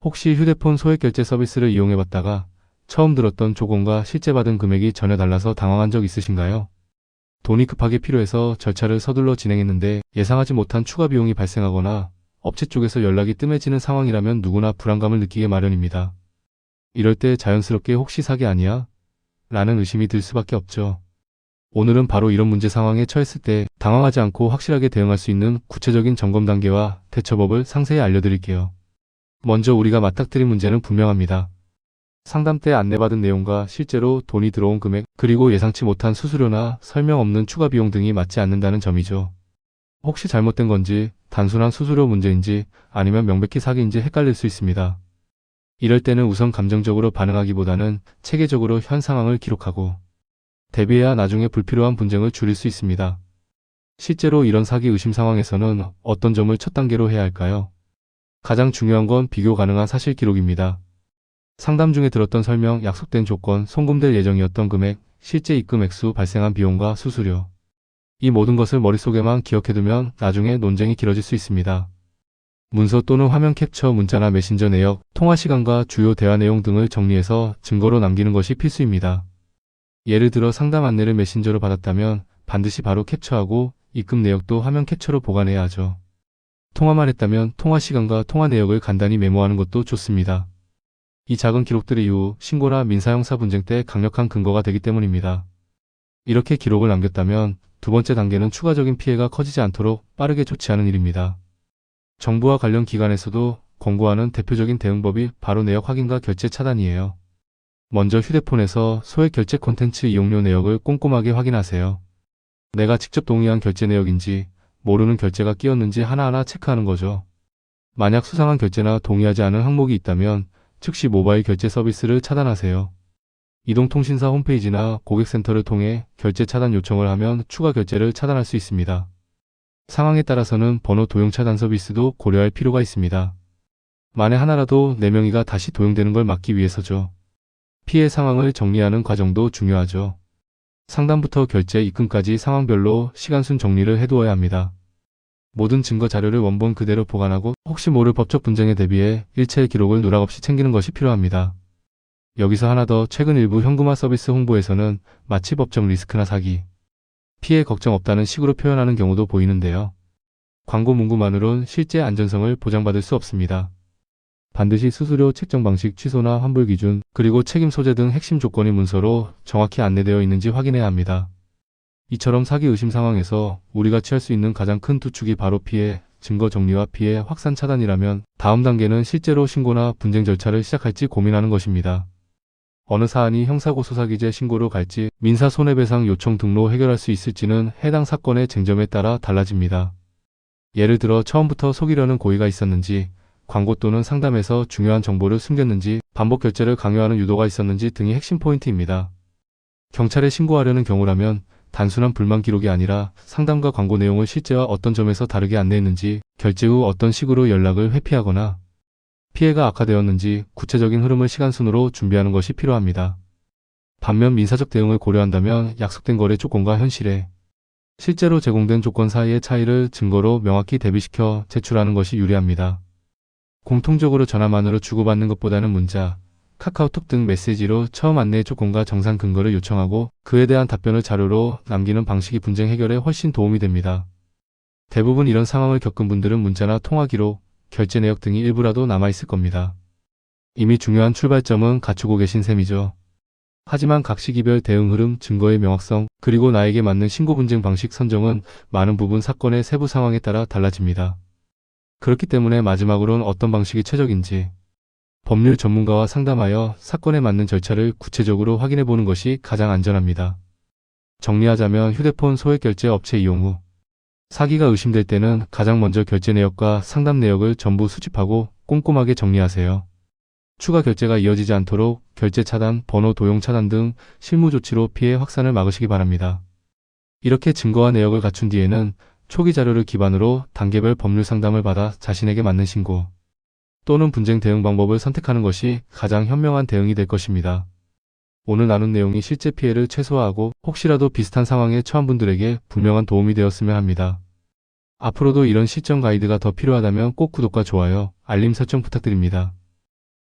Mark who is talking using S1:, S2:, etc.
S1: 혹시 휴대폰 소액결제 서비스를 이용해봤다가 처음 들었던 조건과 실제 받은 금액이 전혀 달라서 당황한 적 있으신가요? 돈이 급하게 필요해서 절차를 서둘러 진행했는데 예상하지 못한 추가 비용이 발생하거나 업체 쪽에서 연락이 뜸해지는 상황이라면 누구나 불안감을 느끼게 마련입니다. 이럴 때 자연스럽게 혹시 사기 아니야? 라는 의심이 들 수밖에 없죠. 오늘은 바로 이런 문제 상황에 처했을 때 당황하지 않고 확실하게 대응할 수 있는 구체적인 점검 단계와 대처법을 상세히 알려드릴게요. 먼저 우리가 맞닥뜨린 문제는 분명합니다. 상담 때 안내받은 내용과 실제로 돈이 들어온 금액, 그리고 예상치 못한 수수료나 설명 없는 추가 비용 등이 맞지 않는다는 점이죠. 혹시 잘못된 건지, 단순한 수수료 문제인지, 아니면 명백히 사기인지 헷갈릴 수 있습니다. 이럴 때는 우선 감정적으로 반응하기보다는 체계적으로 현 상황을 기록하고 대비해야 나중에 불필요한 분쟁을 줄일 수 있습니다. 실제로 이런 사기 의심 상황에서는 어떤 점을 첫 단계로 해야 할까요? 가장 중요한 건 비교 가능한 사실 기록입니다. 상담 중에 들었던 설명, 약속된 조건, 송금될 예정이었던 금액, 실제 입금 액수, 발생한 비용과 수수료. 이 모든 것을 머릿속에만 기억해두면 나중에 논쟁이 길어질 수 있습니다. 문서 또는 화면 캡처, 문자나 메신저 내역, 통화 시간과 주요 대화 내용 등을 정리해서 증거로 남기는 것이 필수입니다. 예를 들어 상담 안내를 메신저로 받았다면 반드시 바로 캡처하고 입금 내역도 화면 캡처로 보관해야 하죠. 통화만 했다면 통화 시간과 통화 내역을 간단히 메모하는 것도 좋습니다. 이 작은 기록들이 이후 신고나 민사형사 분쟁 때 강력한 근거가 되기 때문입니다. 이렇게 기록을 남겼다면 두 번째 단계는 추가적인 피해가 커지지 않도록 빠르게 조치하는 일입니다. 정부와 관련 기관에서도 권고하는 대표적인 대응법이 바로 내역 확인과 결제 차단이에요. 먼저 휴대폰에서 소액 결제 콘텐츠 이용료 내역을 꼼꼼하게 확인하세요. 내가 직접 동의한 결제 내역인지 모르는 결제가 끼었는지 하나하나 체크하는 거죠. 만약 수상한 결제나 동의하지 않은 항목이 있다면 즉시 모바일 결제 서비스를 차단하세요. 이동통신사 홈페이지나 고객센터를 통해 결제 차단 요청을 하면 추가 결제를 차단할 수 있습니다. 상황에 따라서는 번호 도용 차단 서비스도 고려할 필요가 있습니다. 만에 하나라도 내 명의가 다시 도용되는 걸 막기 위해서죠. 피해 상황을 정리하는 과정도 중요하죠. 상담부터 결제, 입금까지 상황별로 시간순 정리를 해두어야 합니다. 모든 증거 자료를 원본 그대로 보관하고 혹시 모를 법적 분쟁에 대비해 일체의 기록을 누락 없이 챙기는 것이 필요합니다. 여기서 하나 더, 최근 일부 현금화 서비스 홍보에서는 마치 법적 리스크나 사기, 피해 걱정 없다는 식으로 표현하는 경우도 보이는데요. 광고 문구만으론 실제 안전성을 보장받을 수 없습니다. 반드시 수수료 책정 방식, 취소나 환불 기준, 그리고 책임 소재 등 핵심 조건이 문서로 정확히 안내되어 있는지 확인해야 합니다. 이처럼 사기 의심 상황에서 우리가 취할 수 있는 가장 큰 두 축이 바로 피해, 증거 정리와 피해 확산 차단이라면 다음 단계는 실제로 신고나 분쟁 절차를 시작할지 고민하는 것입니다. 어느 사안이 형사고소사기재 신고로 갈지, 민사손해배상 요청 등로 해결할 수 있을지는 해당 사건의 쟁점에 따라 달라집니다. 예를 들어 처음부터 속이려는 고의가 있었는지, 광고 또는 상담에서 중요한 정보를 숨겼는지, 반복 결제를 강요하는 유도가 있었는지 등이 핵심 포인트입니다. 경찰에 신고하려는 경우라면 단순한 불만 기록이 아니라 상담과 광고 내용을 실제와 어떤 점에서 다르게 안내했는지, 결제 후 어떤 식으로 연락을 회피하거나 피해가 악화되었는지 구체적인 흐름을 시간순으로 준비하는 것이 필요합니다. 반면 민사적 대응을 고려한다면 약속된 거래 조건과 현실에 실제로 제공된 조건 사이의 차이를 증거로 명확히 대비시켜 제출하는 것이 유리합니다. 공통적으로 전화만으로 주고받는 것보다는 문자, 카카오톡 등 메시지로 처음 안내의 조건과 정상 근거를 요청하고 그에 대한 답변을 자료로 남기는 방식이 분쟁 해결에 훨씬 도움이 됩니다. 대부분 이런 상황을 겪은 분들은 문자나 통화 기록, 결제 내역 등이 일부라도 남아있을 겁니다. 이미 중요한 출발점은 갖추고 계신 셈이죠. 하지만 각 시기별 대응 흐름, 증거의 명확성, 그리고 나에게 맞는 신고 분쟁 방식 선정은 많은 부분 사건의 세부 상황에 따라 달라집니다. 그렇기 때문에 마지막으로는 어떤 방식이 최적인지 법률 전문가와 상담하여 사건에 맞는 절차를 구체적으로 확인해 보는 것이 가장 안전합니다. 정리하자면 휴대폰 소액 결제 업체 이용 후 사기가 의심될 때는 가장 먼저 결제 내역과 상담 내역을 전부 수집하고 꼼꼼하게 정리하세요. 추가 결제가 이어지지 않도록 결제 차단, 번호 도용 차단 등 실무 조치로 피해 확산을 막으시기 바랍니다. 이렇게 증거와 내역을 갖춘 뒤에는 초기 자료를 기반으로 단계별 법률 상담을 받아 자신에게 맞는 신고 또는 분쟁 대응 방법을 선택하는 것이 가장 현명한 대응이 될 것입니다. 오늘 나눈 내용이 실제 피해를 최소화하고 혹시라도 비슷한 상황에 처한 분들에게 분명한 도움이 되었으면 합니다. 앞으로도 이런 실전 가이드가 더 필요하다면 꼭 구독과 좋아요, 알림 설정 부탁드립니다.